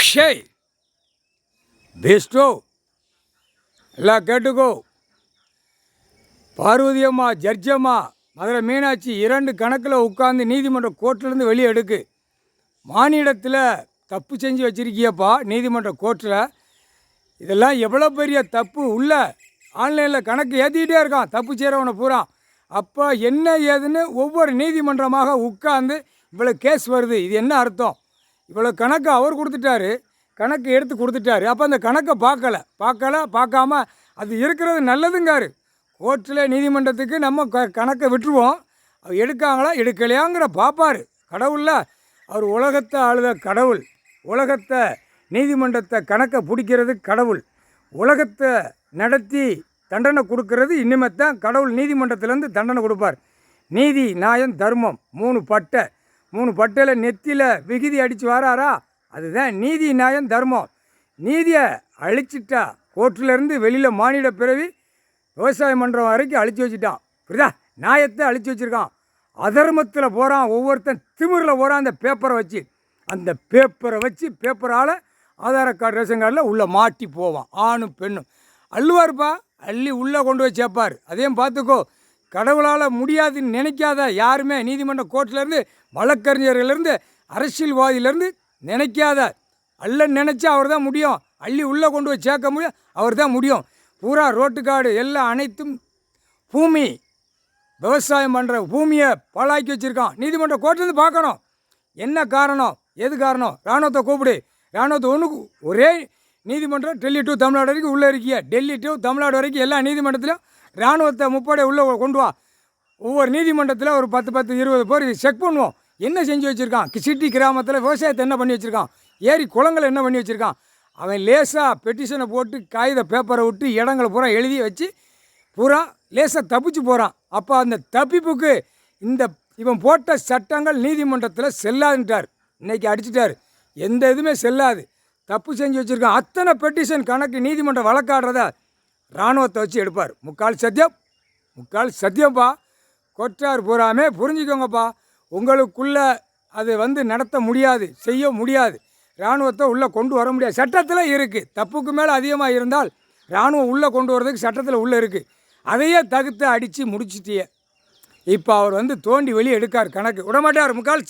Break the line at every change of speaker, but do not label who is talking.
ஷேய் Bairstow எல்லாம் கேட்டுக்கோ. பார்வதி அம்மா, ஜட்ஜ் அம்மா, மதுரை மீனாட்சி 2 கணக்கில் உட்காந்து நீதிமன்ற கோர்ட்டிலேருந்து வெளியே எடுக்கு. மானிடத்தில் தப்பு செஞ்சு வச்சுருக்கியப்பா நீதிமன்ற கோர்ட்டில். இதெல்லாம் எவ்வளோ பெரிய தப்பு. உள்ள ஆன்லைனில் கணக்கு ஏற்றிக்கிட்டே இருக்கான் தப்பு செய்கிறவனை பூரா. அப்போ என்ன ஏதுன்னு ஒவ்வொரு நீதிமன்றமாக உட்காந்து இவ்வளோ கேஸ் வருது. இது என்ன அர்த்தம்? இவ்வளோ கணக்கு அவர் கொடுத்துட்டாரு, கணக்கு எடுத்து கொடுத்துட்டாரு. அப்போ அந்த கணக்கை பார்க்காம அது இருக்கிறது நல்லதுங்காரு. கோர்ட்டில் நீதிமன்றத்துக்கு நம்ம கணக்கை விட்டுருவோம். அவர் எடுக்காங்களா எடுக்கலையாங்கிற பார்ப்பார். கடவுளில் அவர் உலகத்தை ஆளுத கடவுள். உலகத்தை நீதிமன்றத்தை கணக்கை பிடிக்கிறது கடவுள். உலகத்தை நடத்தி தண்டனை கொடுக்கறது இனிமேத்தான் கடவுள் நீதிமன்றத்திலேருந்து தண்டனை கொடுப்பார். நீதி, நியாயம், தர்மம் 3 பட்டை. 3 பட்டையில் நெத்தியில் விகுதி அடித்து வராரா, அதுதான் நீதி, நியாயம், தர்மம். நீதியை அழிச்சிட்டா கோர்ட்டிலேருந்து வெளியில் மானிட பிறவி விவசாய மன்றம் வரைக்கும் அழிச்சு வச்சுட்டான். புரியுதா? நியாயத்தை அழிச்சு வச்சுருக்கான். அதர்மத்தில் போகிறான். ஒவ்வொருத்தன் திமிரில் போகிறான். அந்த பேப்பரை வச்சு பேப்பரால் ஆதார கார்டு, ரேஷன் கார்டில் உள்ளே மாட்டி போவான். ஆணும் பெண்ணும் அள்ளுவார்ப்பா. அள்ளி உள்ளே கொண்டு போய் சேர்ப்பார். அதையும் பார்த்துக்கோ. கடவுளால் முடியாதுன்னு நினைக்காத யாருமே நீதிமன்ற கோர்ட்டிலேருந்து, வழக்கறிஞர்லேருந்து, அரசியல்வாதியிலேருந்து நினைக்காத. அல்ல நினச்சா அவர் தான் முடியும். அள்ளி உள்ளே கொண்டு போய் சேர்க்க முடியும், அவர் தான் முடியும். பூரா ரோட்டுக்காடு எல்லாம் அனைத்தும் பூமி விவசாயம் பண்ணுற பூமியை பாழாக்கி வச்சுருக்கான். நீதிமன்ற கோர்ட்டிலேருந்து பார்க்கணும் என்ன காரணம், எது காரணம். இராணுவத்தை கூப்பிடு. இராணுவத்தை ஒன்றுக்கு ஒரே நீதிமன்றம் டெல்லி டு தமிழ்நாடு வரைக்கும் உள்ளே இருக்கிய. டெல்லி டு தமிழ்நாடு வரைக்கும் எல்லா நீதிமன்றத்திலும் இராணுவத்தை முப்படை உள்ளே கொண்டு வா. ஒவ்வொரு நீதிமன்றத்தில் ஒரு 10-20 பேர் செக் பண்ணுவோம். என்ன செஞ்சு வச்சுருக்கான். சிட்டி கிராமத்தில் விவசாயத்தை என்ன பண்ணி வச்சுருக்கான். ஏரி குளங்களை என்ன பண்ணி வச்சுருக்கான். அவன் லேசாக பெட்டிஷனை போட்டு காகித பேப்பரை விட்டு இடங்களை பூரா எழுதி வச்சு பூரா லேசாக தப்பிச்சு போகிறான். அப்போ அந்த தப்பிப்புக்கு இவன் போட்ட சட்டங்கள் நீதிமன்றத்தில் செல்லாதுன்ட்டார். இன்றைக்கி அடிச்சிட்டார். எந்த இதுவுமே செல்லாது. தப்பு செஞ்சு வச்சுருக்கான். அத்தனை பெட்டிஷன் கணக்கு நீதிமன்றம் வழக்காடுறத இராணுவத்தை வச்சு எடுப்பார். முக்கால் சத்தியம்ப்பா. கொற்றார் பூராமே புரிஞ்சுக்கோங்கப்பா. உங்களுக்குள்ளே அது நடத்த முடியாது, செய்ய முடியாது. இராணுவத்தை உள்ளே கொண்டு வர முடியாது. சட்டத்தில் இருக்குது. தப்புக்கு மேலே அதிகமாக இருந்தால் இராணுவம் உள்ளே கொண்டு வரதுக்கு சட்டத்தில் உள்ளே இருக்குது. அதையே தகுத்து அடித்து முடிச்சிட்டியே. இப்போ அவர் தோண்டி வெளியே எடுக்கார். கணக்கு விடமாட்டார். முக்கால்